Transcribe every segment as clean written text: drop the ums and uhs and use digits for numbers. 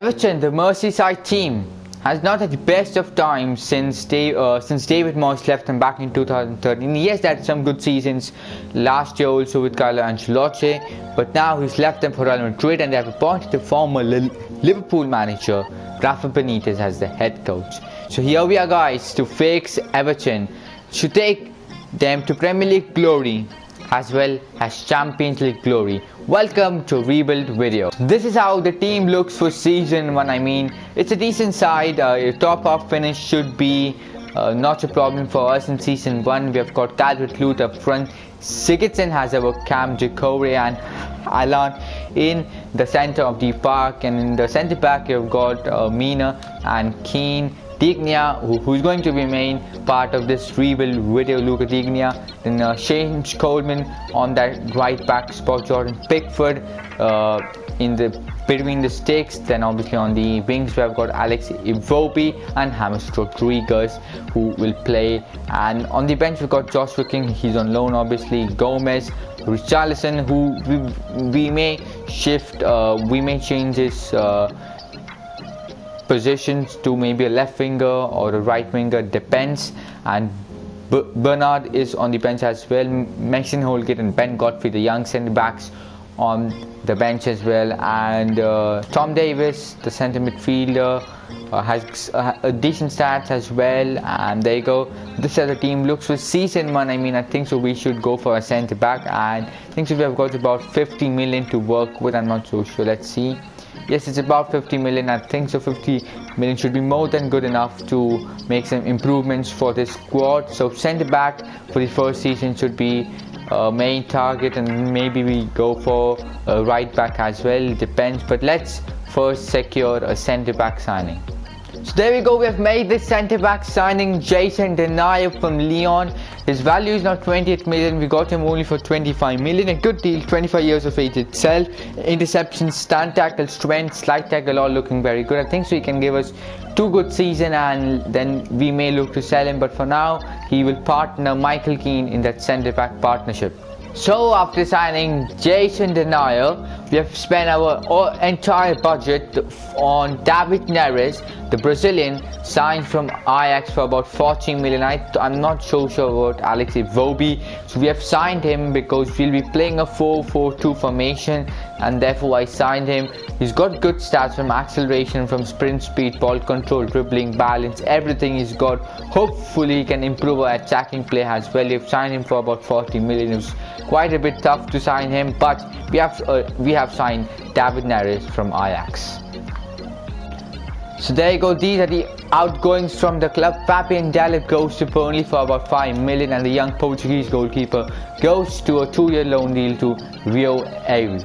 Everton, the Merseyside team, has not had the best of times since David Moyes left them back in 2013. Yes, they had some good seasons last year also with Carlo Ancelotti, but now he's left them for Real Madrid and they have appointed the former Liverpool manager Rafa Benitez as the head coach. So here we are, guys, to fix Everton, to take them to Premier League glory as well as Champions League glory. Welcome to Rebuild video. This is how the team looks for season 1. I mean, it's a decent side. Top half finish should be not a problem for us in season 1. We have got Calvert-Lewin up front. Sigurdsson has our Cam Decore and Alan in the center of the park, and in the center back you've got Mina and Keane. Dignia, who's going to be main part of this rebuild video, Luca Dignia. Then Shane Coleman on that right back spot, Jordan Pickford between the sticks. Then obviously on the wings we have got Alex Iwobi and James Rodriguez who will play, and on the bench we've got Joshua King, he's on loan obviously, Gomez, Richarlison, who we may shift, we may change his positions to maybe a left winger or a right winger, depends. And Bernard is on the bench as well. Mason Holgate and Ben Godfrey, the young centre backs, on the bench as well. And Tom Davis, the centre midfielder, has a decent stats as well. And there you go. This is how the team looks for season 1. I mean, I think so we should go for a centre back, and I think so we have got about 50 million to work with. I'm not so sure. Let's see. Yes, it's about 50 million. I think so 50 million should be more than good enough to make some improvements for this squad. So centre back for the first season should be main target, and maybe we go for a right back as well, it depends. But let's first secure a centre back signing. So there we go, we have made this centre back signing, Jason Denayer from Lyon. His value is now 28 million. We got him only for 25 million. A good deal, 25 years of age itself. Interceptions, stand tackle, strength, slide tackle, all looking very good. I think so he can give us 2 good seasons, and then we may look to sell him. But for now, he will partner Michael Keane in that centre back partnership. So after signing Jason Denayer, we have spent our entire budget on David Neres, the Brazilian, signed from Ajax for about 40 million. I'm not so sure about Alex Iwobi. So we have signed him because we'll be playing a 4-4-2 formation, and therefore I signed him. He's got good stats from acceleration, from sprint speed, ball control, dribbling, balance, everything he's got. Hopefully he can improve our attacking play as well. We've signed him for about 40 million. It was quite a bit tough to sign him, but we have signed David Neres from Ajax. So there you go, these are the outgoings from the club. Fabian Delap goes to Burnley for about 5 million, and the young Portuguese goalkeeper goes to a 2-year loan deal to Rio Ave.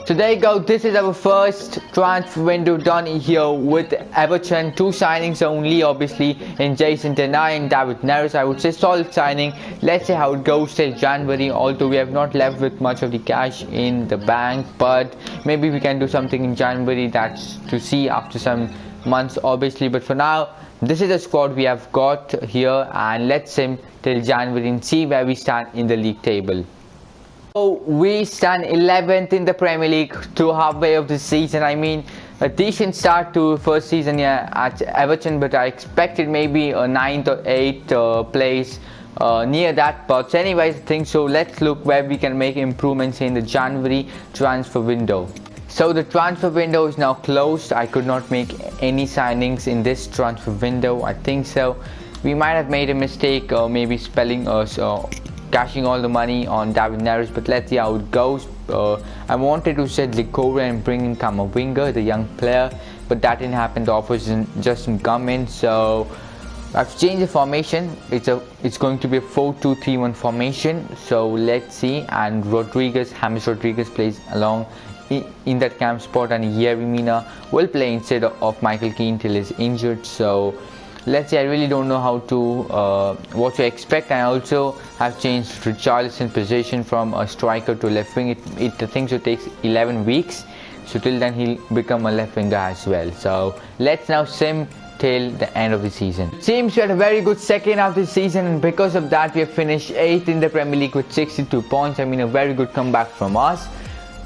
So there you go, this is our first transfer window done here with Everton. 2 signings only, obviously, in Jason Denayer and David Neres. I would say solid signing. Let's see how it goes till January, although we have not left with much of the cash in the bank, but maybe we can do something in January. That's to see after some months obviously. But for now, this is the squad we have got here, and let's sim till January and see where we stand in the league table. So we stand 11th in the Premier League to halfway of the season. I mean, a decent start to first season here at Everton, but I expected maybe a 9th or 8th place near that. But anyways, I think so. Let's look where we can make improvements in the January transfer window. So the transfer window is now closed. I could not make any signings in this transfer window. I think so we might have made a mistake, or maybe cashing all the money on David Neres, but let's see how it goes. I wanted to set Decore and bring in Kamavinga, the young player, but that didn't happen. The offers just didn't come in, so I've changed the formation. It's going to be a 4-2-3-1 formation. So let's see. And James Rodriguez plays along in that camp spot, and Yerry Mina will play instead of Michael Keane till he's injured. So let's see, I really don't know how to what to expect. I also have changed Richarlison's position from a striker to left wing. I think it takes 11 weeks, so till then he'll become a left winger as well. So let's now sim till the end of the season. Seems we had a very good second half of the season, and because of that we have finished 8th in the Premier League with 62 points. I mean, a very good comeback from us.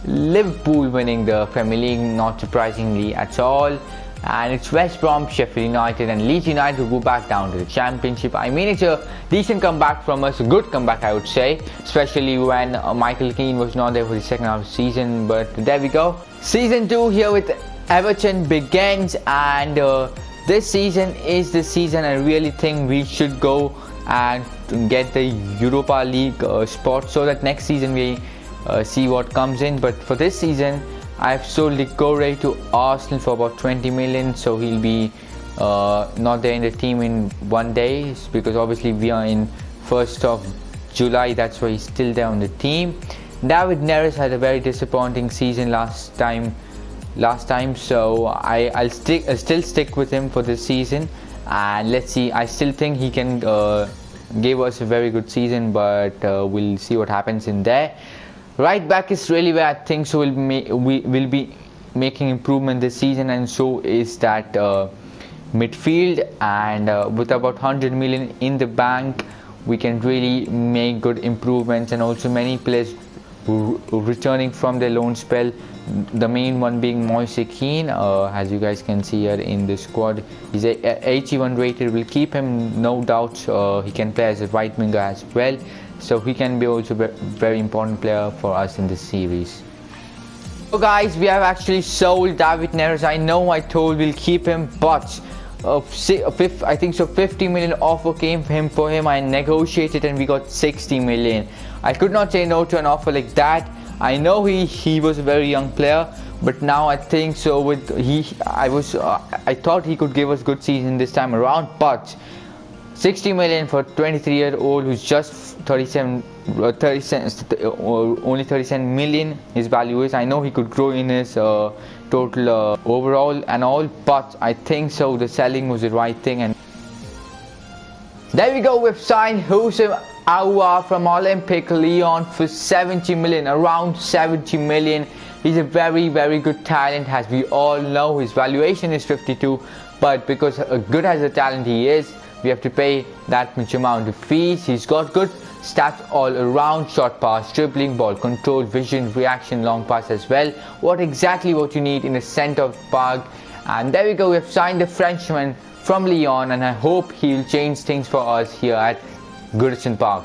Liverpool winning the Premier League, not surprisingly at all. and it's West Brom, Sheffield United and Leeds United who go back down to the Championship. I mean, it's a decent comeback from us, a good comeback I would say, especially when Michael Keane was not there for the second half of the season. But there we go. Season 2 here with Everton begins, and this season is the season I really think we should go and get the Europa League spot, so that next season we see what comes in. But for this season I've sold Ligore to Arsenal for about 20 million, so he'll be not there in the team in 1 day, because obviously we are in 1st of July, that's why he's still there on the team. David Neres had a very disappointing season last time, so I'll still stick with him for this season, and let's see. I still think he can give us a very good season, but we'll see what happens in there. Right back is really where I think so we will be making improvement this season, and so is that midfield. And with about 100 million in the bank, we can really make good improvements, and also many players returning from their loan spell. The main one being Moise Kean, as you guys can see here in the squad. He's a 81 rated. Will keep him, no doubt. He can play as a right winger as well, so he can be also a very important player for us in this series. So guys, we have actually sold David Neres. I know I told we'll keep him, but I think so 50 million offer came for him. I negotiated and we got 60 million. I could not say no to an offer like that. I know he was a very young player, but now I think so I thought he could give us good season this time around, but 60 million for 23-year-old who's just only 37 million his value is. I know he could grow in his total overall and all, but I think so the selling was the right thing. And there we go, we've signed Houssem Aouar from Olympique Lyon for 70 million, around 70 million. He's a very good talent, as we all know. His valuation is 52, but because good as a talent he is, we have to pay that much amount of fees. He's got good stats all around: short pass, dribbling, ball control, vision, reaction, long pass as well. What you need in the centre of the park. And there we go, we've signed the Frenchman from Lyon, and I hope he'll change things for us here at Goodison Park.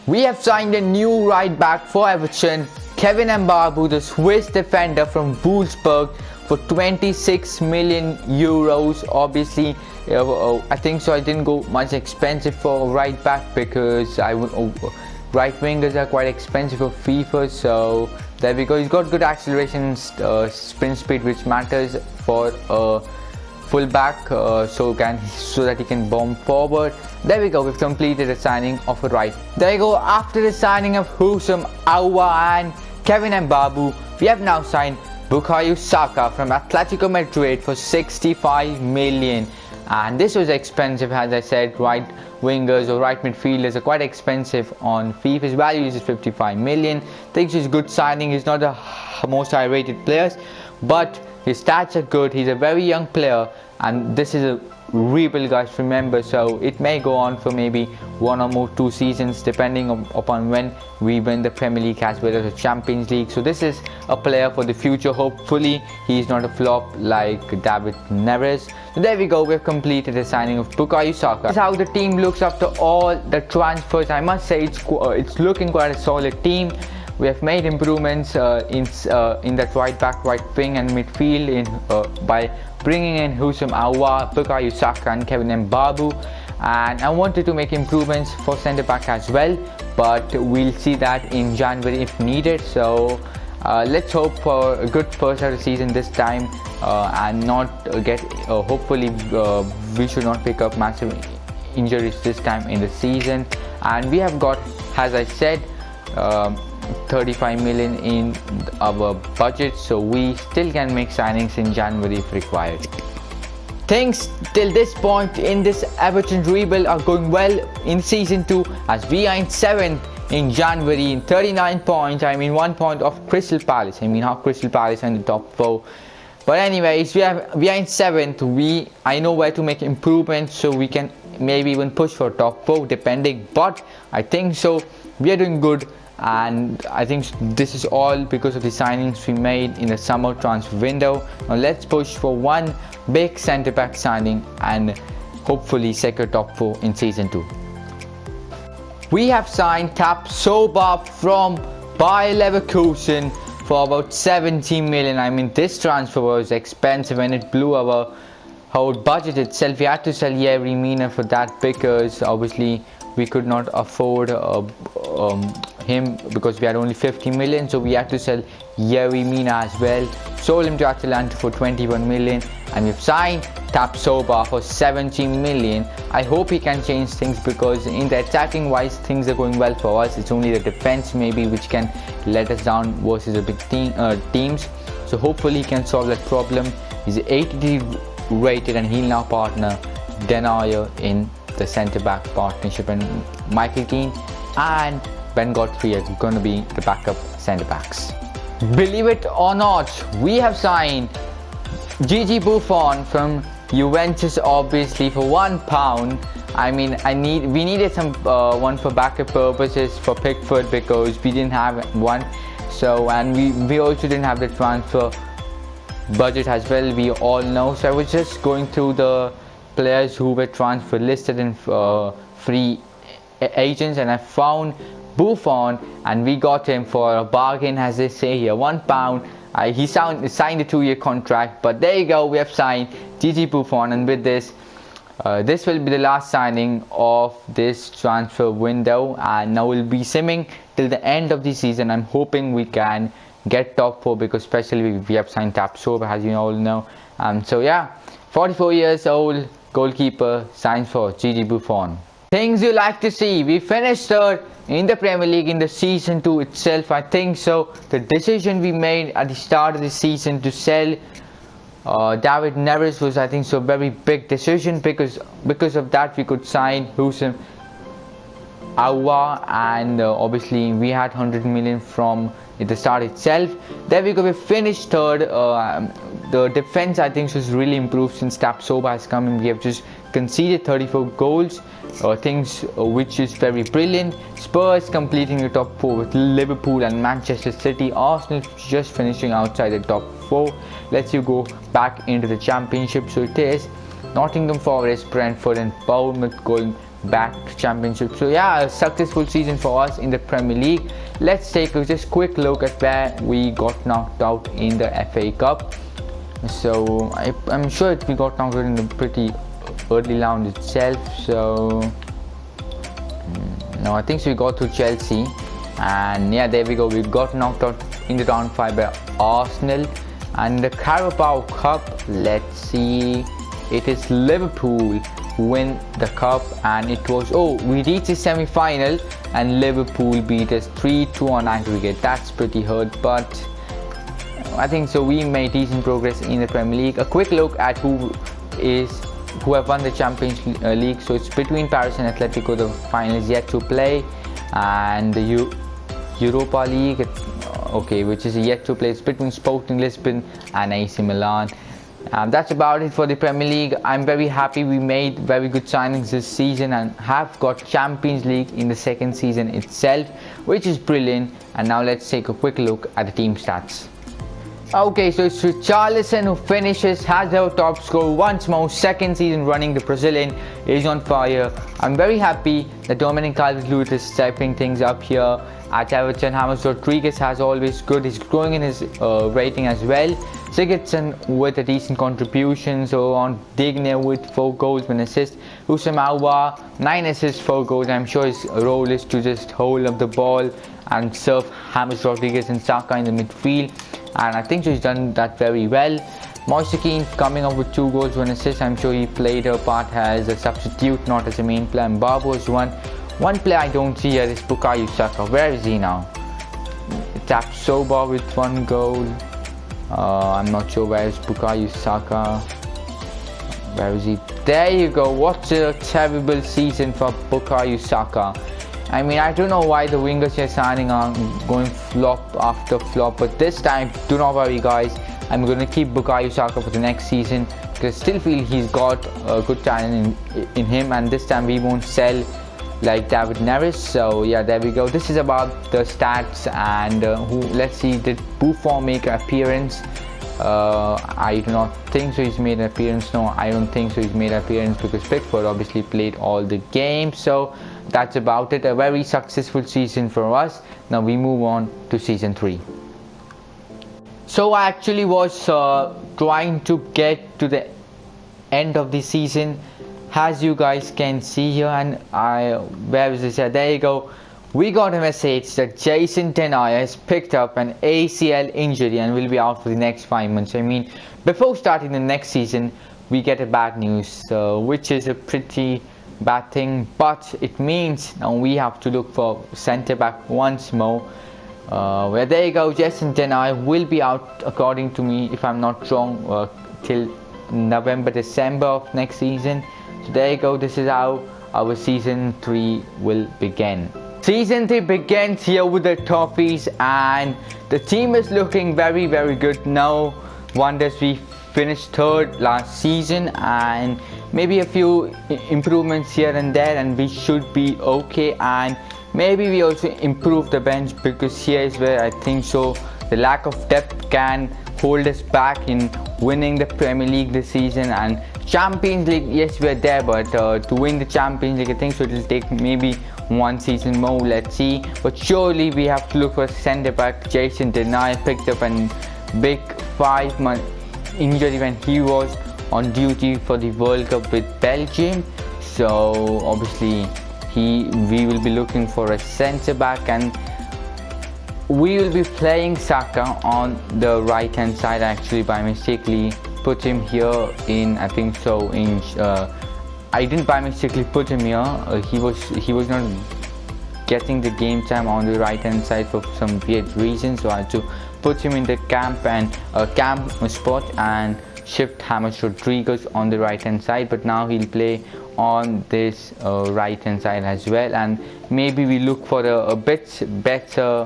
We have signed a new right back for Everton, Kevin Mbabu, the Swiss defender from Wolfsburg, for 26 million euros. Obviously, I think so I didn't go much expensive for right back, because right wingers are quite expensive for FIFA. So there we go. He's got good acceleration, sprint speed, which matters for full back, so that he can bomb forward. There we go, we've completed the signing of a right. There you go, after the signing of Houssem Aouar and Kevin Mbabu, we have now signed Bukayo Saka from Atletico Madrid for 65 million. And this was expensive, as I said. Right wingers or right midfielders are quite expensive on FIFA. His value is 55 million. Thinks he's a good signing. He's not the most high rated players, but his stats are good. He's a very young player, and this is a rebuild, guys, remember, so it may go on for maybe 1 or more 2 seasons, depending upon when we win the Premier League as well as the Champions League. So this is a player for the future. Hopefully he's not a flop like David Neres. So there we go, we've completed the signing of Bukayo Saka. This is how the team looks after all the transfers. I must say it's looking quite a solid team. We have made improvements in that right back, right wing and midfield by bringing in Houssem Aouar, Bukayo Saka and Kevin Mbabu. And I wanted to make improvements for centre back as well, but we'll see that in January if needed. So let's hope for a good first half of the season this time, and not get hopefully we should not pick up massive injuries this time in the season. And we have got, as I said, 35 million in our budget, so we still can make signings in January if required. Things till this point in this Everton rebuild are going well in season 2, as we are in 7th in January in 39 points. I mean 1 point off Crystal Palace. I mean how Crystal Palace are in the top 4. But anyways, we are in 7th. I know where to make improvements, so we can maybe even push for top 4 depending, but I think so we are doing good. and I think this is all because of the signings we made in the summer transfer window. Now let's push for one big centre back signing and hopefully secure top 4 in season 2. We have signed Tapsoba from Bayer Leverkusen for about 70 million. I mean, this transfer was expensive and it blew our whole budget itself. We had to sell Yerry Mina for that because obviously we could not afford him because we had only 50 million, so we had to sell Yerry Mina as well. Sold him to Atalanta for 21 million, and we've signed Tapsoba for 17 million. I hope he can change things because in the attacking wise things are going well for us. It's only the defense maybe which can let us down versus the big teams. So hopefully he can solve that problem. He's 80 rated and he'll now partner Denayer in the centre back partnership, and Michael Keane and Ben Godfrey are going to be the backup centre backs. Believe it or not, we have signed Gigi Buffon from Juventus obviously for £1. I mean, we needed some one for backup purposes for Pickford because we didn't have one. So, and we also didn't have the transfer budget as well, we all know. So I was just going through the players who were transfer listed in free agents, and I found Buffon and we got him for a bargain, as they say here, £1. He signed a 2-year contract, but there you go, we have signed Gigi Buffon, and with this this will be the last signing of this transfer window, and now we'll be simming till the end of the season. I'm hoping we can get top 4 because especially we have signed Tapsoba, as you all know. So yeah, 44 years old goalkeeper signs for Gigi Buffon. Things you like to see: we finished third in the Premier League in the season 2 itself. I think so. The decision we made at the start of the season to sell David Neres was, I think so, very big decision because of that we could sign Hussein Aouar, and obviously we had 100 million from the start itself. There we go, we finished third. The defense I think has really improved since Tapsoba has come in. We have just conceded 34 goals, things which is very brilliant. Spurs completing the top 4 with Liverpool and Manchester City. Arsenal just finishing outside the top 4. Let's you go back into the championship. So it is Nottingham Forest, Brentford and Bournemouth going back to championship. So yeah, a successful season for us in the Premier League. Let's take a just quick look at where we got knocked out in the FA Cup. So I'm sure we got knocked out in the pretty early round itself. So no, I think so we got to Chelsea, and yeah, there we go, we got knocked out in the round 5 by Arsenal. And the Carabao Cup, let's see, it is Liverpool win the cup, and it was, we reached the semi-final and Liverpool beat us 3-2 on aggregate. That's pretty hurt, but I think so we made decent progress in the Premier League. A quick look at who have won the Champions League. So it's between Paris and Atletico. The final is yet to play, and the Europa League, which is yet to play. It's between Sporting Lisbon and AC Milan. That's about it for the Premier League. I'm very happy we made very good signings this season and have got Champions League in the second season itself, which is brilliant. And now let's take a quick look at the team stats. Okay, so it's Richarlison who has our top score once more. Second season running, the Brazilian is on fire. I'm very happy that Dominic Calvert-Lewin is stepping things up here at Everton. James Rodriguez has always good. He's growing in his rating as well. Sigurdsson with a decent contribution. So on Digne with 4 goals, 1 assist. Hussein Aouar 9 assists, 4 goals. I'm sure his role is to just hold up the ball and serve James Rodriguez and Saka in the midfield, and I think he's done that very well. Moise Kean coming up with 2 goals, 1 assist. I'm sure he played a part as a substitute, not as a main player. And Barbo's one player I don't see here is Bukayo Saka. Where is he now? Tapsoba with 1 goal. I'm not sure where is Bukayo Saka. Where is he? There you go. What a terrible season for Bukayo Saka. I mean, I don't know why the wingers here signing are going flop after flop, but this time, do not worry guys, I'm going to keep Bukayo Saka for the next season because I still feel he's got a good talent in him, and this time we won't sell like David Neres. So yeah, there we go. This is about the stats, and let's see, did Buffon make an appearance? I do not think so he's made an appearance. No, I don't think so he's made an appearance, because Pickford obviously played all the games. So that's about it. A very successful season for us. Now we move on to season 3. So I actually was trying to get to the end of the season, as you guys can see here, and where is this? There you go. We got a message that Jason Denayer has picked up an ACL injury and will be out for the next 5 months. I mean, before starting the next season, we get a bad news, which is a pretty bad thing, but it means now we have to look for centre back once more. Where there you go, Jason Denayer will be out, according to me, if I'm not wrong, till November, December of next season. So there you go. This is how our season 3 will begin. Season 3 begins here with the trophies, and the team is looking very, very good. No wonders we finished 3rd last season, and maybe a few improvements here and there, and we should be okay. And maybe we also improve the bench, because here is where I think so the lack of depth can hold us back in winning the Premier League this season. And Champions League, yes, we're there, but to win the Champions League, I think so it will take maybe 1 season more. Let's see, but surely we have to look for centre back. Jason Denayer picked up a big 5-month injury when he was on duty for the World Cup with Belgium. So obviously we will be looking for a centre back, and we will be playing Saka on the right hand side. Actually, by mistakenly put him here in, I think so, in I didn't by mistakenly put him here. He was not getting the game time on the right hand side for some weird reason, so I had to put him in the camp spot and shift James Rodriguez on the right hand side. But now he'll play on this right hand side as well, and maybe we look for a bit better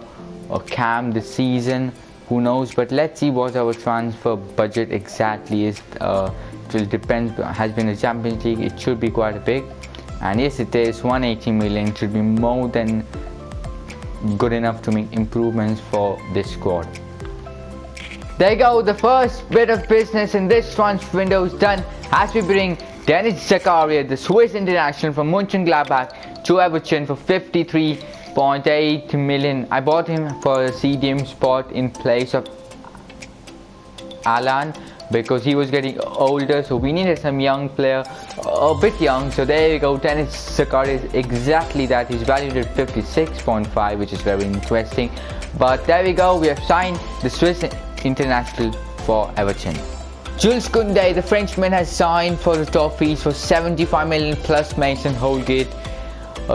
cam this season, who knows. But let's see what our transfer budget exactly is. It will depend. Has been a Champions League, it should be quite big, and yes, it is 180 million. It should be more than good enough to make improvements for this squad. There you go, the first bit of business in this transfer window is done, as we bring Dennis Zakaria, the Swiss international from Mönchengladbach, to Everton for 53.8 million. I bought him for a CDM spot in place of Alan, because he was getting older, so we needed some young player, a bit young. So there you go, Dennis Zakaria is exactly that. He's valued at 56.5, which is very interesting. But there we go, we have signed the Swiss international for Everton. Jules Koundé, the Frenchman, has signed for the Toffees for 75 million plus Mason Holgate.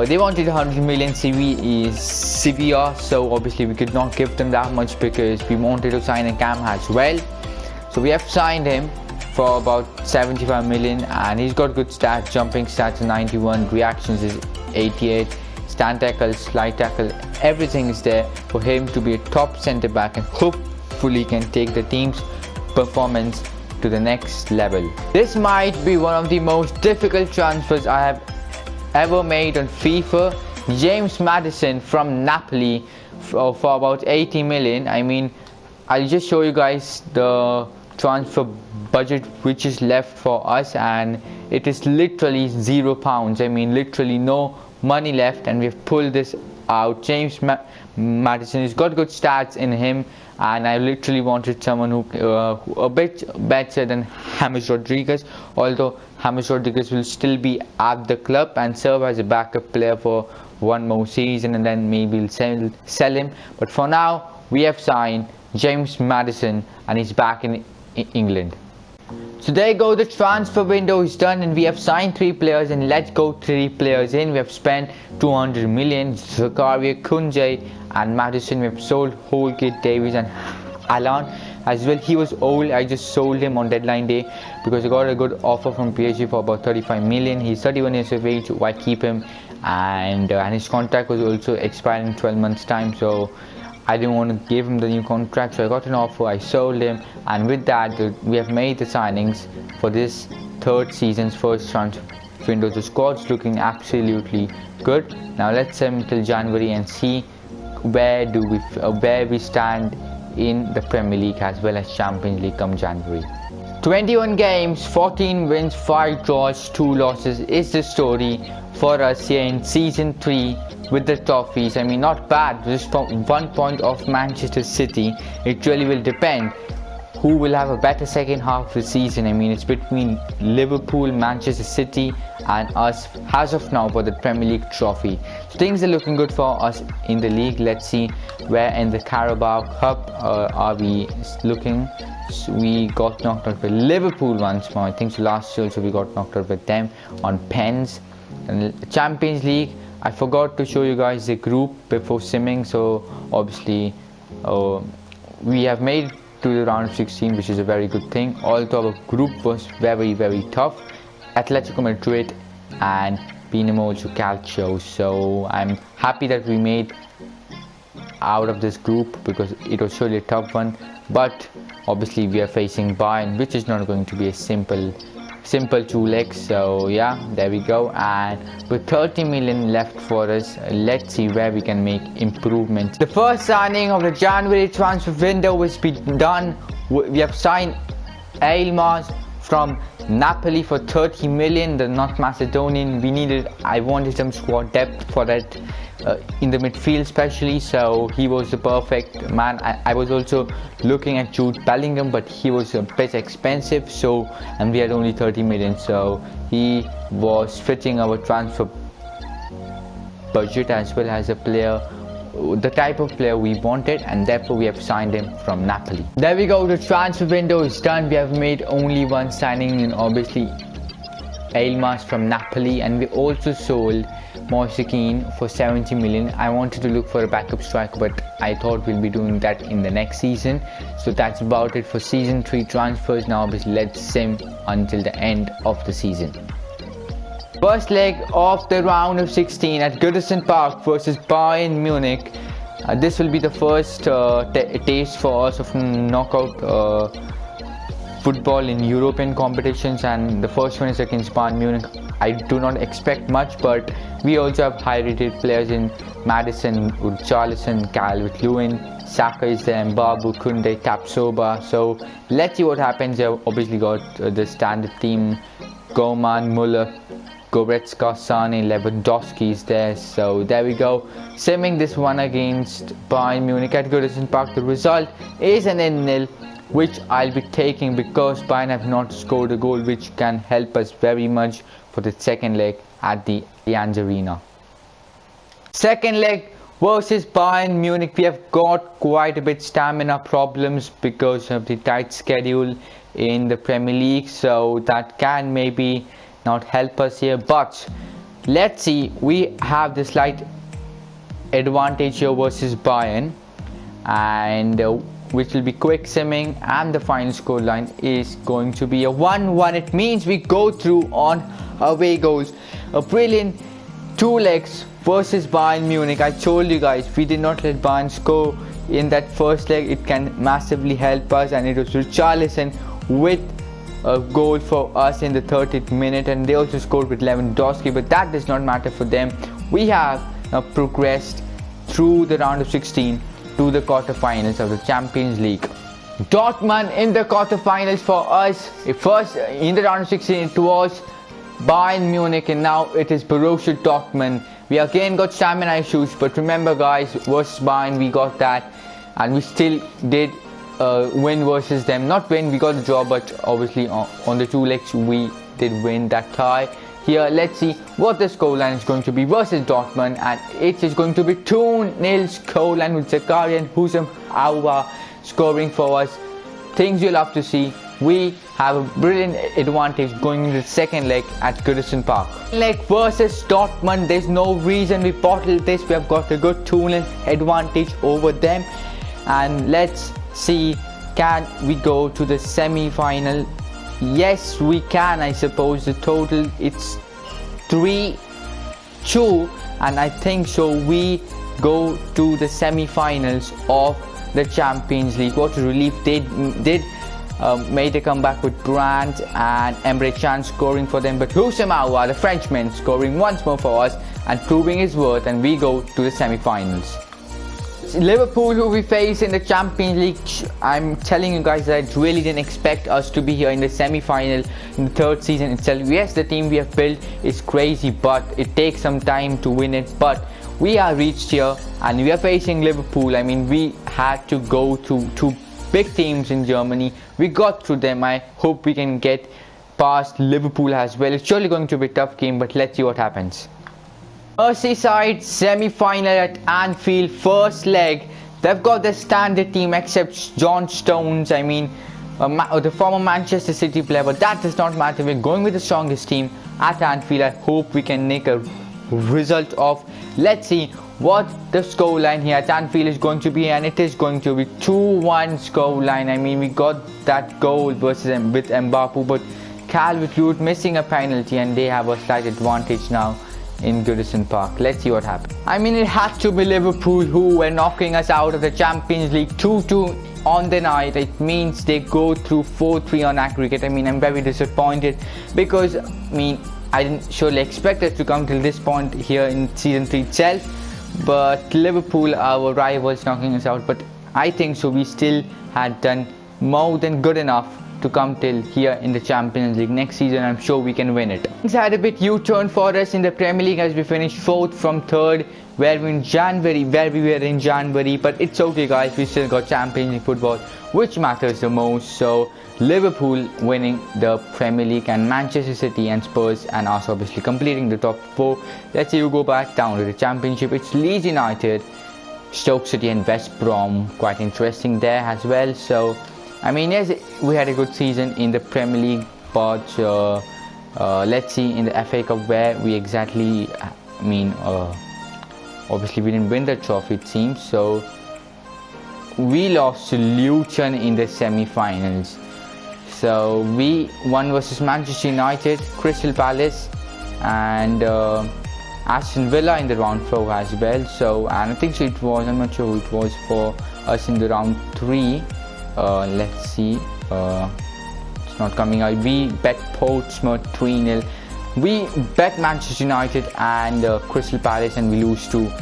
They wanted 100 million Sevilla, so obviously we could not give them that much, because we wanted to sign a cam as well. So we have signed him for about 75 million, and he's got good stats. Jumping stats 91, reactions is 88, stand tackle, slide tackle, everything is there for him to be a top centre back, and hopefully can take the team's performance to the next level. This might be one of the most difficult transfers I have ever made on FIFA. James Maddison from Napoli for about 80 million. I mean, I'll just show you guys the transfer budget which is left for us, and it is literally £0. I mean, literally no money left, and we've pulled this out. James Maddison has got good stats in him, and I literally wanted someone who a bit better than James Rodriguez, although James Rodriguez will still be at the club and serve as a backup player for one more season, and then maybe we'll sell him. But for now, we have signed James Maddison, and he's back in England. So there you go, the transfer window is done, and we have signed 3 players, and let's go 3 players in. We have spent 200 million, Zakaria, Koundé and Maddison. We have sold Holgate, Davies and Alan as well. He was old, I just sold him on deadline day because I got a good offer from PSG for about 35 million. He's 31 years of age, why keep him? And his contract was also expiring in 12 months time, so I didn't want to give him the new contract, so I got an offer, I sold him, and with that we have made the signings for this third season's first transfer window. The squad's looking absolutely good. Now let's till January and see where we stand in the Premier League as well as Champions League come January. 21 games, 14 wins, 5 draws, 2 losses is the story for us here in season 3 with the trophies. I mean, not bad, just from 1 point off Manchester City. It really will depend who will have a better second half of the season. I mean, it's between Liverpool, Manchester City and us as of now for the Premier League trophy. So things are looking good for us in the league. Let's see where in the Carabao Cup are we looking. So we got knocked out with Liverpool once more. I think so last year also we got knocked out with them on pens. And Champions League, I forgot to show you guys the group before simming. So obviously we have made to the round of 16, which is a very good thing. Although our group was very tough. Atletico Madrid and Dinamo Calcio. So I'm happy that we made out of this group because it was surely a tough one. But obviously we are facing Bayern, which is not going to be a simple 2 legs. So yeah, there we go. And with 30 million left for us, let's see where we can make improvements. The first signing of the January transfer window has been done. We have signed Aylmars from Napoli for 30 million, the North Macedonian. I wanted some squad depth for that in the midfield especially, so he was the perfect man. I was also looking at Jude Bellingham, but he was a bit expensive, and we had only 30 million, so he was fitting our transfer budget as well as a player, the type of player we wanted, and therefore we have signed him from Napoli. There we go, the transfer window is done. We have made only one signing, and obviously Aylmars from Napoli, and we also sold Moise Kean for 70 million. I wanted to look for a backup striker, but I thought we'll be doing that in the next season. So that's about it for season 3 transfers. Now obviously let's sim until the end of the season. First leg of the round of 16 at Goodison Park versus Bayern Munich. This will be the first taste for us of knockout football in European competitions, and the first one is against Bayern Munich. I do not expect much, but we also have high rated players in Madison, Richarlison, Calvert-Lewin, Saka is there, Mbabu, Kunde, Tapsoba. So let's see what happens. They've obviously got the standard team: Goman, Muller, Goretzka, Sane, Lewandowski is there. So there we go. Simming this one against Bayern Munich at Goodison Park. The result is an 0-0, which I'll be taking because Bayern have not scored a goal, which can help us very much for the second leg at the Allianz Arena. Second leg versus Bayern Munich. We have got quite a bit stamina problems because of the tight schedule in the Premier League, so that can maybe not help us here, but let's see. We have the slight advantage here versus Bayern, and which will be quick simming, and the final score line is going to be a 1-1. It means we go through on away goals. A brilliant 2 legs versus Bayern Munich. I told you guys, we did not let Bayern score in that first leg. It can massively help us, and it was Richarlison with a goal for us in the 30th minute, and they also scored with Lewandowski, but that does not matter for them. We have now progressed through the round of 16 to the quarterfinals of the Champions League. Dortmund in the quarterfinals for us. First in the round of 16 it was Bayern Munich, and now it is Borussia Dortmund. We again got stamina issues, but remember guys, versus Bayern we got that, and we still did win versus them. Not win, we got the draw, but obviously on the 2 legs we did win that tie. Here let's see what the scoreline is going to be versus Dortmund, and it is going to be 2-0 scoreline with Zakaria and Husam Aouar scoring for us. Things you'll have to see. We have a brilliant advantage going into the second leg at Goodison Park. Leg versus Dortmund, there's no reason we bottled this. We have got a good 2-0 advantage over them, and let's see, can we go to the semi-final? Yes, we can. I suppose the total it's 3-2, and I think so we go to the semi-finals of the Champions League. What a relief. They did made a comeback with Brandt and Emre Can scoring for them, but Husamawa, the Frenchman, scoring once more for us and proving his worth, and we go to the semi-finals. Liverpool, who we face in the Champions League, I'm telling you guys that I really didn't expect us to be here in the semi-final in the third season itself. Yes, the team we have built is crazy, but it takes some time to win it. But we are reached here and we are facing Liverpool. I mean, we had to go to two big teams in Germany. We got through them. I hope we can get past Liverpool as well. It's surely going to be a tough game, but let's see what happens. Merseyside semi-final at Anfield, first leg. They've got the standard team except John Stones, I mean the former Manchester City player, but that does not matter. We're going with the strongest team at Anfield. I hope we can make a result of. Let's see what the scoreline here at Anfield is going to be, and it is going to be 2-1 scoreline. I mean, we got that goal versus with Mbappe, but Calvert-Lewin missing a penalty and they have a slight advantage now in Goodison Park. Let's see what happens. I mean, it had to be Liverpool who were knocking us out of the Champions League 2-2 on the night. It means they go through 4-3 on aggregate. I mean, I'm very disappointed because I didn't surely expect us to come till this point here in season 3 itself, but Liverpool, our rivals, knocking us out. But I think so we still had done more than good enough to come till here in the Champions League. Next season I'm sure we can win it. Things had a bit U-turn for us in the Premier League as we finished 4th from 3rd where we were in January, but it's okay guys, we still got Champions League football, which matters the most. So Liverpool winning the Premier League and Manchester City and Spurs and us obviously completing the top 4. Let's see who go back down to the Championship. It's Leeds United, Stoke City and West Brom. Quite interesting there as well. So I mean, yes, we had a good season in the Premier League, but let's see in the FA Cup where we exactly, obviously we didn't win the trophy it seems, so we lost to Luton in the semi-finals. So we won versus Manchester United, Crystal Palace and Aston Villa in the round 4 as well. So, and I think so it was, I'm not sure who it was for us in the round 3. Let's see, it's not coming out. We bet Portsmouth 3-0. We bet Manchester United and Crystal Palace and we lose to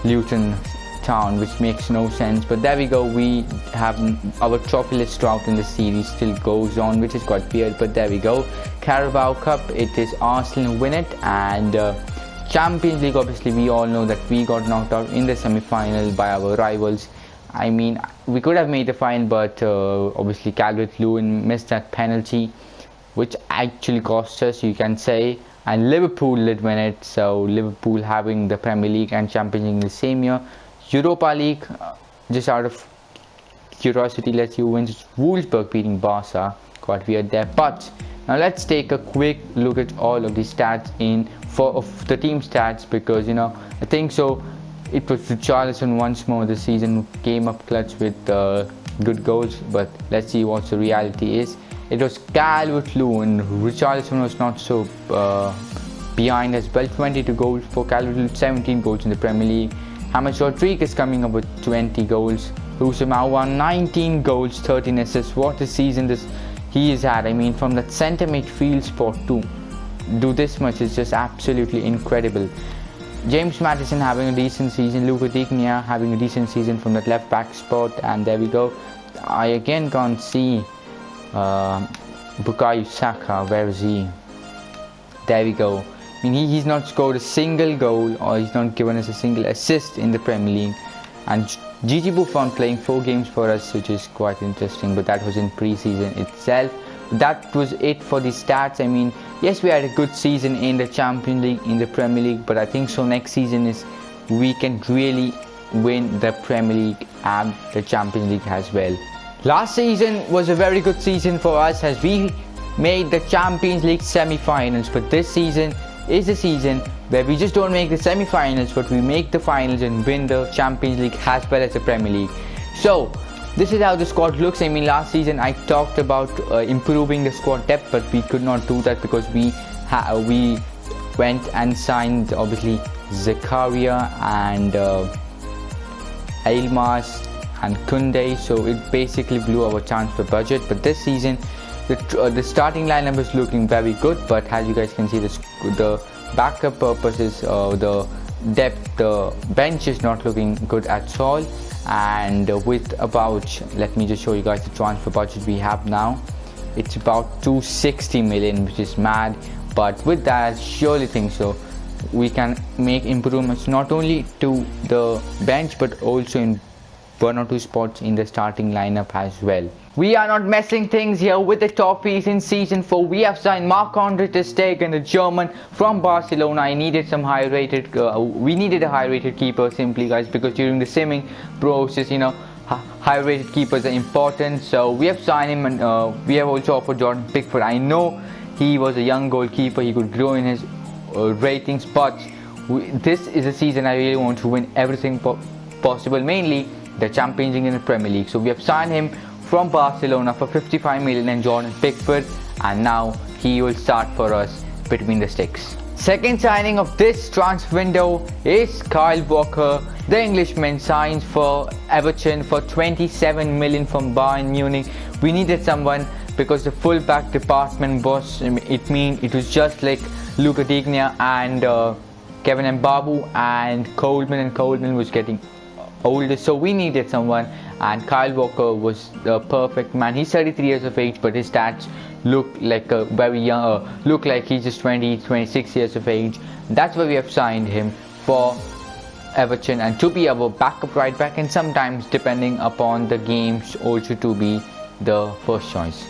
Luton Town, which makes no sense. But there we go, we have our trophyless drought in the series still goes on, which is quite weird, but there we go. Carabao Cup, it is Arsenal who win it, and Champions League, obviously we all know that we got knocked out in the semi-final by our rivals. I mean, we could have made the final, but obviously Calvert-Lewin missed that penalty, which actually cost us, you can say, and Liverpool did win it. So Liverpool having the Premier League and Champions League in the same year. Europa League, just out of curiosity, let's see who wins. Wolfsburg beating Barca, quite weird there. But now let's take a quick look at all of the stats of the team stats, because I think so. It was Richarlison once more this season, came up clutch with good goals, but let's see what the reality is. It was Calvert-Lewin. Richarlison was not so behind as well. 22 goals for Calvert-Lewin, 17 goals in the Premier League. James Rodriguez coming up with 20 goals. Husamawa 19 goals, 13 assists. What a season he has had. I mean, from that centre midfield spot to do this much is just absolutely incredible. James Maddison having a decent season, Luca Digna having a decent season from that left back spot, and there we go. I again can't see Bukayo Saka, where is he? There we go. I mean, he's not scored a single goal, or he's not given us a single assist in the Premier League. And Gigi Buffon playing 4 games for us, which is quite interesting, but that was in pre-season itself. That was it for the stats. I mean, yes, we had a good season in the Champions League, in the Premier League, but I think so next season is we can really win the Premier League and the Champions League as well. Last season was a very good season for us as we made the Champions League semi-finals, but this season is the season where we just don't make the semi-finals, but we make the finals and win the Champions League as well as the Premier League. So this is how the squad looks. I mean, last season I talked about improving the squad depth, but we could not do that because we went and signed obviously Zakaria and Aylmas and Kunde, so it basically blew our transfer budget. But this season the starting lineup is looking very good, but as you guys can see, the backup purposes, the depth, the bench is not looking good at all. And with about, let me just show you guys the transfer budget we have now. It's about 260 million, which is mad, but with that, I surely think so we can make improvements not only to the bench but also in one or two spots in the starting lineup as well. We are not messing things here with the trophies in season 4. We have signed Marc-Andre ter Stegen, the German from Barcelona. I needed some high-rated. We needed a high-rated keeper simply, guys, because during the simming process, you know, high-rated keepers are important. So we have signed him, and we have also offered Jordan Pickford. I know he was a young goalkeeper; he could grow in his ratings, but this is a season I really want to win everything possible, mainly the Champions League and the Premier League. So we have signed him from Barcelona for 55 million and Jordan Pickford, and now he will start for us between the sticks. Second signing of this transfer window is Kyle Walker. The Englishman signs for Everton for 27 million from Bayern Munich. We needed someone because the fullback department was, it was just like Luka Digna and Kevin Mbabu and Coleman was getting older, so we needed someone, and Kyle Walker was the perfect man. He's 33 years of age, but his stats look like a very young, look like he's just 26 years of age. That's why we have signed him for Everton, and to be our backup right back, and sometimes depending upon the games also to be the first choice.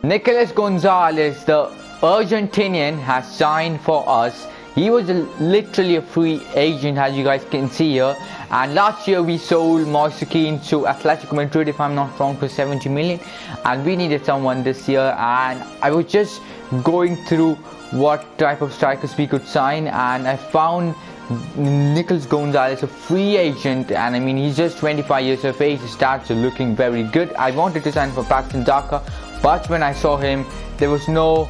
Nicolas Gonzalez, the Argentinian, has signed for us. He was literally a free agent, as you guys can see here, and last year we sold Moise Kean to Atletico Madrid, if I'm not wrong, for 70 million, and we needed someone this year, and I was just going through what type of strikers we could sign, and I found Nicolas Gonzalez, a free agent, and I mean, he's just 25 years of age. His stats are looking very good. I wanted to sign for Paxton Daka, but when I saw him, there was no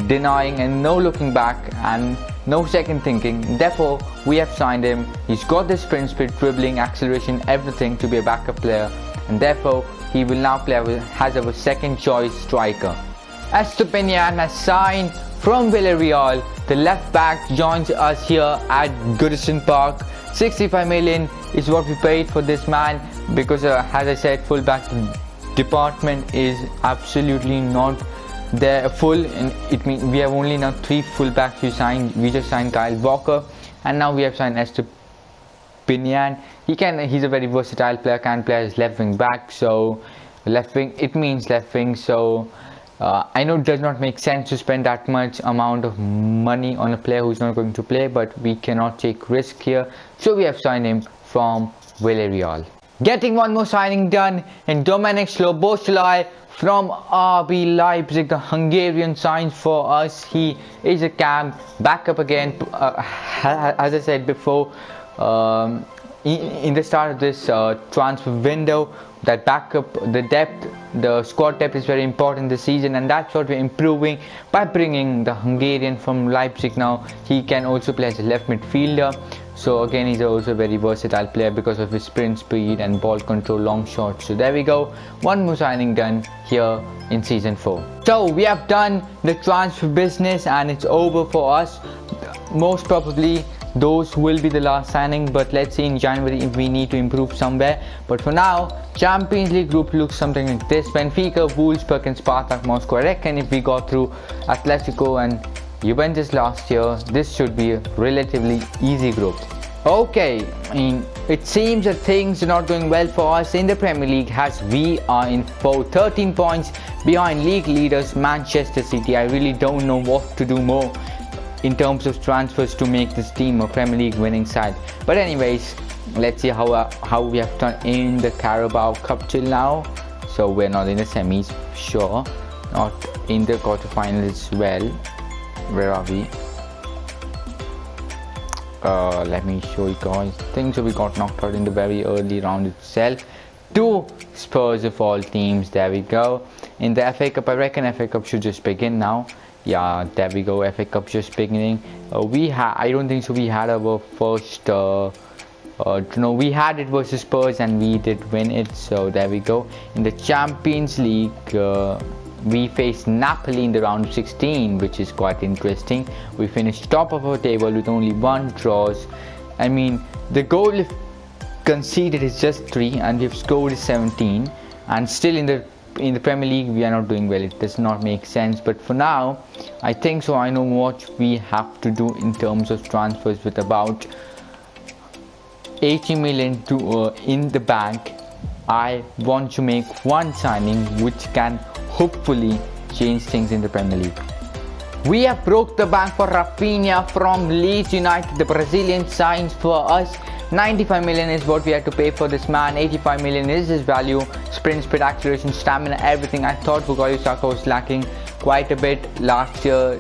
denying and no looking back and no second thinking. Therefore, we have signed him. He's got the sprint speed, dribbling, acceleration, everything to be a backup player, and therefore he will now play as our second choice striker. Estupiñán has signed from Villarreal. The left back joins us here at Goodison Park. 65 million is what we paid for this man because as I said, fullback department is absolutely not there full, and it means we have only now 3 fullbacks we signed. We just signed Kyle Walker, and now we have signed Estupiñán. He's a very versatile player, can play as left wing back, so left wing, it means left wing. So I know it does not make sense to spend that much amount of money on a player who's not going to play, but we cannot take risk here, so we have signed him from Villarreal. Getting one more signing done in Domenic Szoboszlai from RB Leipzig. The Hungarian signs for us. He is a cam, backup again. As I said before, in the start of this transfer window, that backup, the depth, the squad depth is very important this season, and that's what we're improving by bringing the Hungarian from Leipzig. Now he can also play as a left midfielder, so again he's also a very versatile player because of his sprint speed and ball control, long shots. So there we go, one more signing done here in season 4. So we have done the transfer business and it's over for us. Most probably those will be the last signing, but let's see in January if we need to improve somewhere. But for now, Champions League group looks something like this: Benfica, Wolfsburg and Spartak Moscow. I reckon if we got through Atletico and Juventus last year, this should be a relatively easy group. Okay, I mean, it seems that things are not going well for us in the Premier League, as we are in 13 points behind league leaders Manchester City. I really don't know what to do more in terms of transfers to make this team a Premier League winning side. But anyways, let's see how we have done in the Carabao Cup till now. So we're not in the semis, sure, not in the quarterfinals as well. Where are we? Let me show you guys. I think so we got knocked out in the very early round itself to Spurs of all teams. There we go. In the FA Cup, I reckon FA Cup should just begin now. Yeah, there we go, FA Cup just beginning. I don't think so we had our first We had it versus Spurs and we did win it, so there we go. In the Champions League, we faced Napoli in the round of 16, which is quite interesting. We finished top of our table with only 1 draws. I mean, the goal conceded is just 3 and we've scored is 17, and still in the Premier League we are not doing well. It does not make sense, but for now I think so. I know what we have to do in terms of transfers. With about 80 million in the bank, I want to make one signing which can hopefully change things in the Premier League. We have broke the bank for Rafinha from Leeds United. The Brazilian signs for us. 95 million is what we had to pay for this man. 85 million is his value. Sprint, speed, acceleration, stamina, everything. I thought Bukayo Saka was lacking quite a bit last year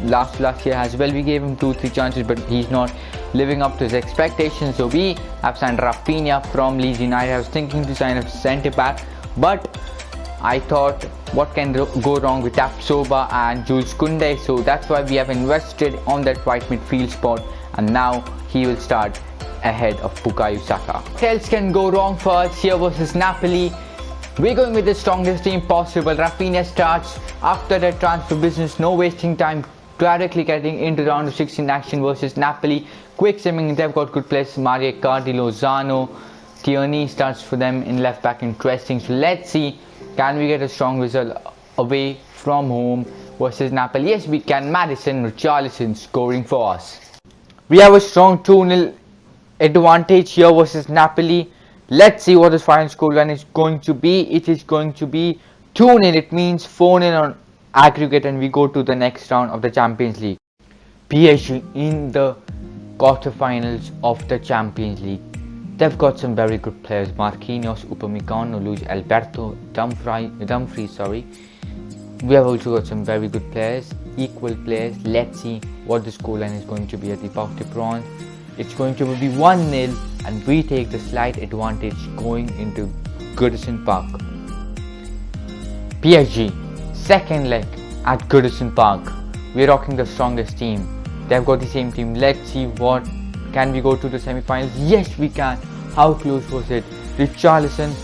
as well. We gave him 2-3 chances, but he's not living up to his expectations. So we have signed Rafinha from Leeds United. I was thinking to sign a centre back, but I thought, what can go wrong with Tapsoba and Jules Koundé? So that's why we have invested on that right midfield spot, and now he will start ahead of Bukayo Saka. What else can go wrong for us here versus Napoli? We're going with the strongest team possible. Rafinha starts after the transfer business, no wasting time, directly getting into the round of 16 action versus Napoli. Quick simming, they've got good players. Mario Icardi, Lozano, Tierney starts for them in left back. Interesting. So let's see, can we get a strong result away from home versus Napoli? Yes, we can. Maddison, Richarlison scoring for us. We have a strong 2-0 advantage here versus Napoli. Let's see what the final scoreline is going to be. It is going to be 2-0. It means 4-0 on aggregate, and we go to the next round of the Champions League. PSG in the quarterfinals of the Champions League. They've got some very good players: Marquinhos, Upamecano, Luis Alberto, Dumfries. We have also got some very good players, equal players. Let's see what the scoreline is going to be at the Parc des Princes. It's going to be 1-0, and we take the slight advantage going into Goodison Park. PSG, second leg at Goodison Park. We're rocking the strongest team. They've got the same team. Let's see what, can we go to the semi-finals? Yes, we can. How close was it? Richarlison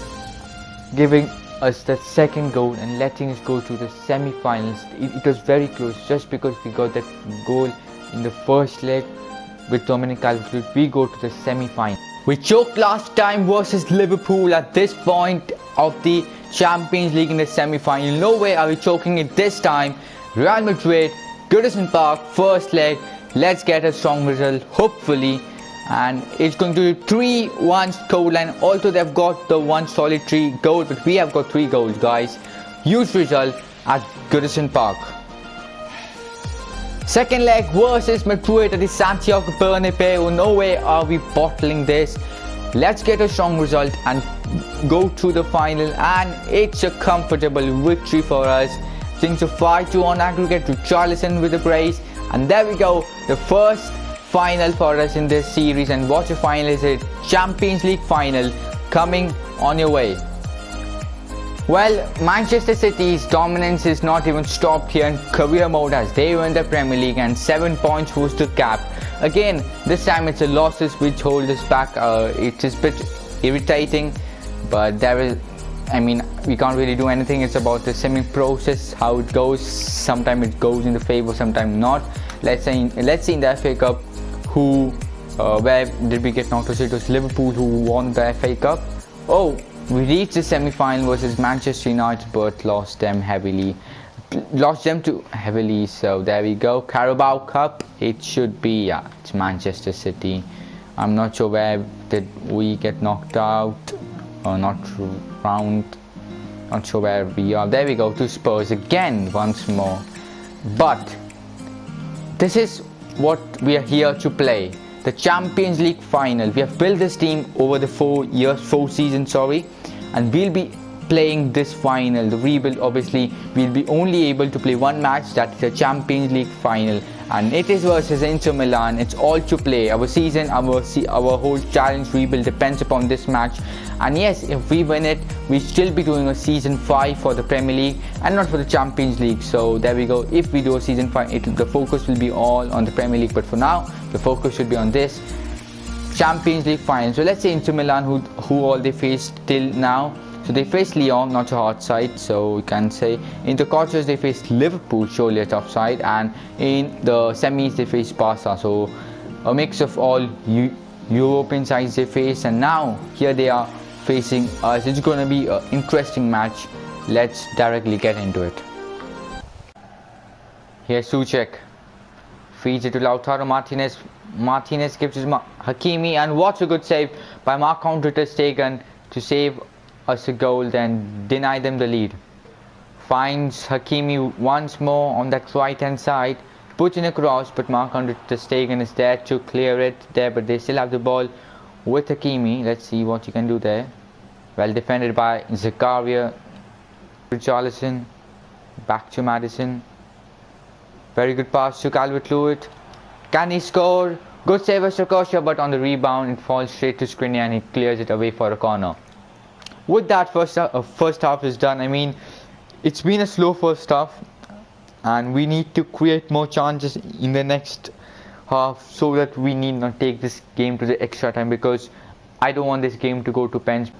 giving us the second goal and letting us go to the semi-finals. It was very close, just because we got that goal in the first leg with Dominic Calvert-Lewin. We go to the semi-final. We choked last time versus Liverpool. At this point of the Champions League in the semi-final, no way are we choking it this time. Real Madrid, Goodison Park, first leg. Let's get a strong result, hopefully, and it's going to be 3-1 scoreline. Although they've got the one solitary goal, but we have got 3 goals, guys. Huge result at Goodison Park. Second leg versus Madrid at the Santiago Bernabeu. No way are we bottling this. Let's get a strong result and go to the final, and it's a comfortable victory for us. Things are 5-2 on aggregate. Richarlison with the brace, and there we go, the first final for us in this series. And what a final is it? Champions League final coming on your way. Well, Manchester City's dominance is not even stopped here in career mode as they win the Premier League, and 7 points was the cap. Again, this time it's the losses which hold us back. It is a bit irritating, but we can't really do anything. It's about the semi process, how it goes. Sometimes it goes in the favor, sometimes not. Let's see in the FA Cup where did we get knocked out? It was Liverpool who won the FA Cup. Oh, we reached the semi-final versus Manchester United, but lost them too heavily. So there we go. Carabao Cup, it should be, it's Manchester City. I'm not sure where did we get knocked out, or not sure where we are. There we go, to Spurs again once more. But this is what we are here to play, the Champions League final. We have built this team over the 4 seasons, and we'll be playing this final, the rebuild. Obviously we'll be only able to play one match, that's the Champions League final, and it is versus Inter Milan. It's all to play. Our season, our whole challenge rebuild depends upon this match. And yes, if we win it, we still be doing a season 5 for the Premier League and not for the Champions League. So there we go. If we do a season 5, the focus will be all on the Premier League, but for now the focus should be on this Champions League final. So let's say Inter Milan, who all they faced till now. So they faced Lyon, not a hard side, so we can say. In the quarters they faced Liverpool, surely a tough side, and in the semis they faced Barca. So a mix of all European sides they face, and now here they are facing us. It's going to be an interesting match. Let's directly get into it. Here's Souček. Feeds it to Lautaro Martinez. Martinez gives it to Hakimi, and what a good save by Marc-Andre ter Stegen to save us a goal, then deny them the lead. Finds Hakimi once more on that right hand side, puts in a cross, but Marc-Andre ter Stegen is there to clear it there, but they still have the ball with Hakimi. Let's see what he can do there. Well defended by Zakaria. Richarlison, back to Maddison. Very good pass to Calvert-Lewin. Can he score? Good save by Strakosha, but on the rebound it falls straight to Skriniar and he clears it away for a corner. With that, first half is done. I mean, it's been a slow first half, and we need to create more chances in the next half so that we need not take this game to the extra time, because I don't want this game to go to pens.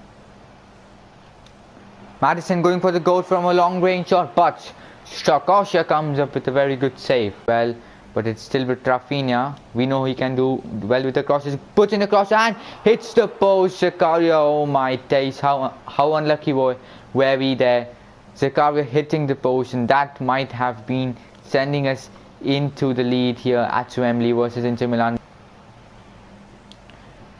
Maddison going for the goal from a long range shot, but Strakosha comes up with a very good save. Well, but it's still with Rafinha. We know he can do well with the crosses. Puts in a cross and hits the post. Zakaria, oh my days, how unlucky were we there. Zakaria hitting the post, and that might have been sending us into the lead here at Wembley versus Inter Milan.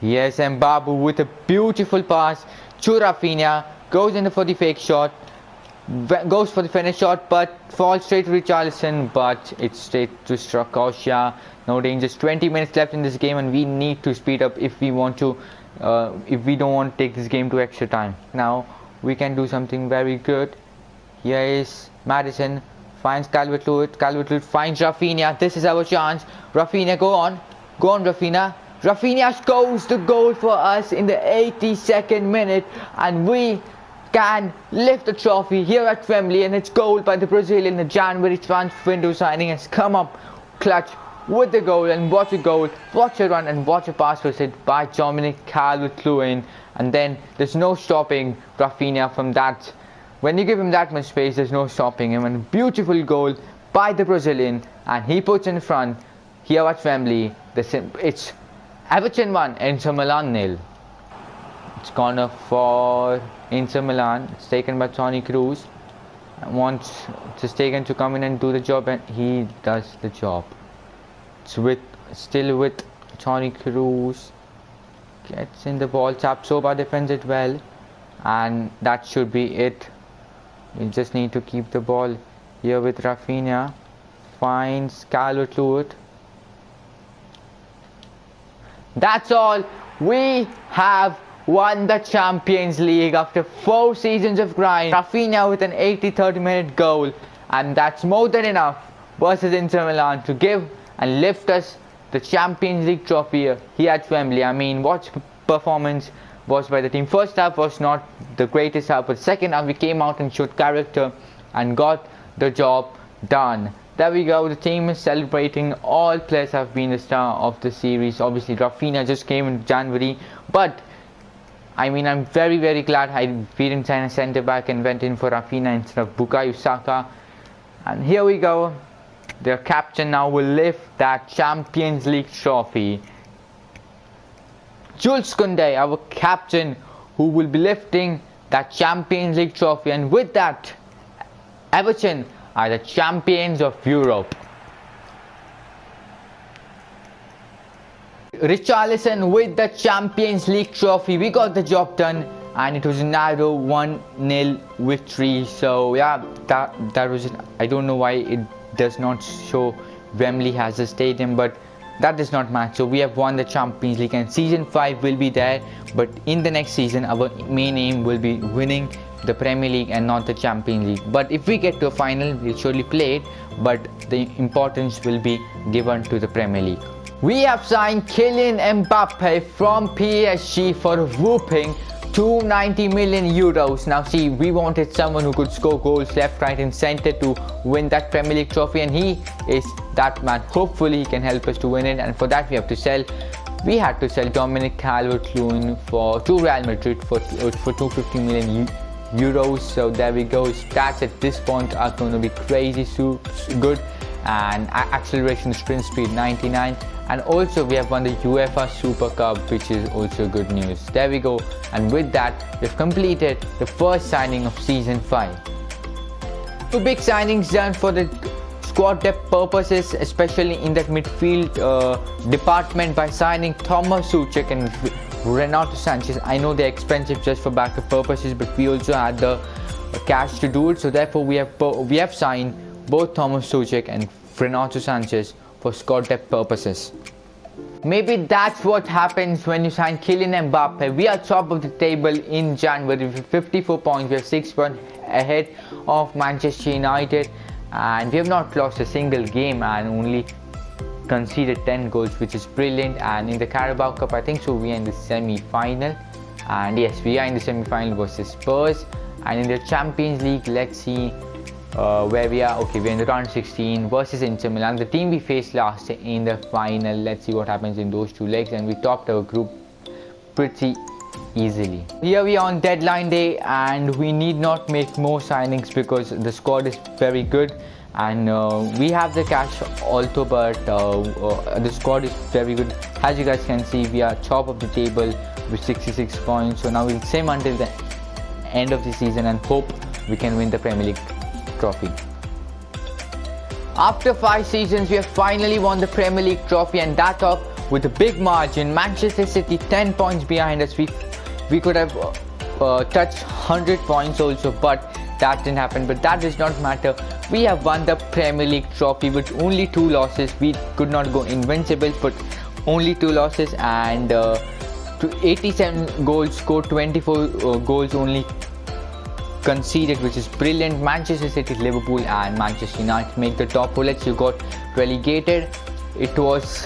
Yes, Mbabu with a beautiful pass to Rafinha. Goes in for the fake shot. Goes for the finish shot, but falls straight to Richarlison, but it's straight to Strakosha. No dangers. 20 minutes left in this game, and we need to speed up if we want to, if we don't want to take this game to extra time. Now we can do something very good. Here is Maddison, finds Calvert-Lewin. Calvert-Lewin finds Rafinha. This is our chance. Rafinha, go on, Rafinha. Rafinha scores the goal for us in the 82nd minute, and we can lift the trophy here at Wembley, and it's goal by the Brazilian. The January transfer window signing has come up clutch with the goal, and what a goal, what a run, and what a pass was it by Dominic Calvert-Lewin, and then there's no stopping Rafinha from that. When you give him that much space, there's no stopping him, and a beautiful goal by the Brazilian, and he puts in front here at Wembley. It's Everton 1, Inter Milan 0. It's corner for Inter Milan. It's taken by Toni Kroos. Wants ter Stegen to come in and do the job, and he does the job. It's still with Toni Kroos. Gets in the ball. Tapsoba defends it well, and that should be it. We just need to keep the ball here with Rafinha. Finds Calvert-Lewin. That's all. We have won the Champions League after 4 seasons of grind. Rafinha with an 83rd minute goal, and that's more than enough versus Inter Milan to give and lift us the Champions League trophy here at Wembley. I mean, what performance was by the team. First half was not the greatest half, but second half we came out and showed character and got the job done. There we go, the team is celebrating. All players have been the star of the series. Obviously Rafinha just came in January, but I mean, I'm very glad we didn't sign a centre back and went in for Rafinha instead of Bukayo Saka. And here we go, their captain now will lift that Champions League trophy. Jules Koundé, our captain, who will be lifting that Champions League trophy, and with that, Everton are the champions of Europe. Richarlison with the Champions League trophy. We got the job done, and it was a narrow 1-0 victory. So yeah, that was it. I don't know why it does not show Wembley has a stadium, but that does not matter. So we have won the Champions League, and season 5 will be there, but in the next season our main aim will be winning the Premier League and not the Champions League. But if we get to a final, we'll surely play it, but the importance will be given to the Premier League. We have signed Kylian Mbappe from PSG for a whooping 290 million euros. Now see, we wanted someone who could score goals left, right and centre to win that Premier League trophy, and he is that man. Hopefully he can help us to win it, and for that we have to sell we had to sell Dominic Calvert-Lewin to Real Madrid for 250 million euros. So there we go. Stats at this point are going to be crazy good, and acceleration sprint speed 99, and also we have won the UEFA Super Cup, which is also good news. There we go, and with that we've completed the first signing of season 5. Two big signings done for the squad depth purposes, especially in that midfield department, by signing Thomas Soucek and Renato Sanchez. I know they're expensive just for backup purposes, but we also had the cash to do it, so therefore we have signed both Thomas Soucek and Renato Sanchez for squad depth purposes. Maybe that's what happens when you sign Kylian Mbappe. We are top of the table in January with 54 points. We are 6 points ahead of Manchester United, and we have not lost a single game and only conceded 10 goals, which is brilliant. And in the Carabao Cup, I think so, we are in the semi-final, and yes, we are in the semi-final versus Spurs. And in the Champions League, let's see where we are. Okay, we're in the round 16 versus Inter Milan, the team we faced last in the final. Let's see what happens in those two legs, and we topped our group pretty easily. Here we are on deadline day, and we need not make more signings because the squad is very good, and we have the cash also, but the squad is very good. As you guys can see, we are top of the table with 66 points. So now we'll sim until the end of the season and hope we can win the Premier League trophy. After 5 seasons, we have finally won the Premier League trophy, and that off with a big margin. Manchester City 10 points behind us. We could have touched 100 points also, but that didn't happen. But that does not matter. We have won the Premier League trophy with only 2 losses. We could not go invincible, but only 2 losses, and 87 goals scored, 24 goals only conceded, which is brilliant. Manchester City, Liverpool and Manchester United make the top 4. Let's see who got relegated. It was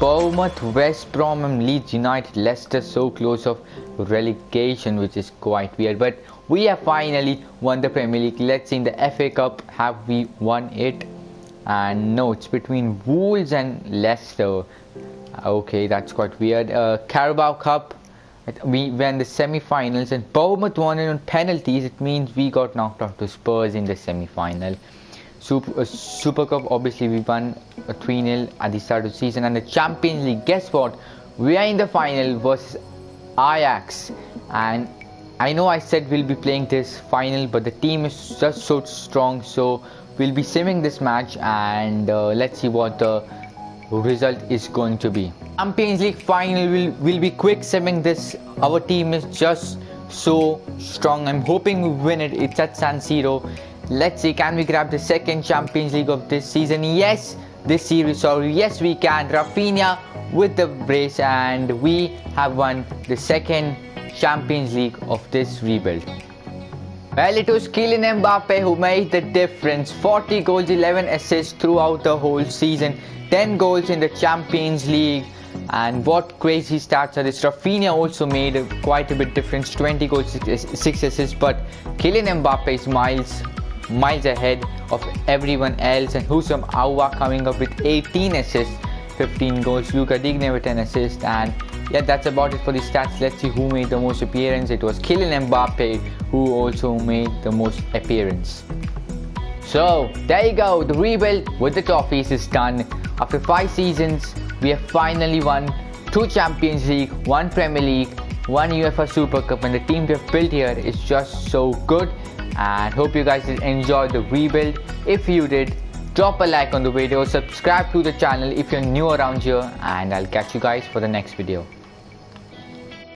Bournemouth, West Brom and Leeds United. Leicester so close of relegation, which is quite weird, but we have finally won the Premier League. Let's see in the FA Cup, have we won it? And no, it's between Wolves and Leicester. Okay, that's quite weird. Carabao Cup, we won the semi-finals, and Bournemouth won it on penalties. It means we got knocked out to Spurs in the semi-final. Super Cup, obviously we won 3-0 at the start of the season. And the Champions League, guess what? We are in the final versus Ajax, and I know I said we'll be playing this final, but the team is just so strong, so we'll be simming this match, and let's see what the result is going to be. Champions League final will be quick simming this. Our team is just so strong. I'm hoping we win it. It's at San Siro. Let's see, can we grab the second Champions League of this season? Yes, this series, sorry. Yes, we can. Rafinha with the brace, and we have won the second Champions League of this rebuild. Well, it was Kylian Mbappe who made the difference. 40 goals, 11 assists throughout the whole season. 10 goals in the Champions League. And what crazy stats are this? Rafinha also made quite a bit difference. 20 goals, 6 assists. But Kylian Mbappe is miles ahead of everyone else. And Husam Aouar coming up with 18 assists, 15 goals. Luka Digne with 10 assists. And yeah, that's about it for the stats. Let's see who made the most appearance. It was Kylian Mbappe who also made the most appearance. So there you go, the rebuild with the trophies is done. After 5 seasons, we have finally won 2 Champions League, 1 Premier League, 1 UEFA Super Cup, and the team we have built here is just so good. And hope you guys did enjoy the rebuild. If you did, drop a like on the video, subscribe to the channel if you're new around here, and I'll catch you guys for the next video.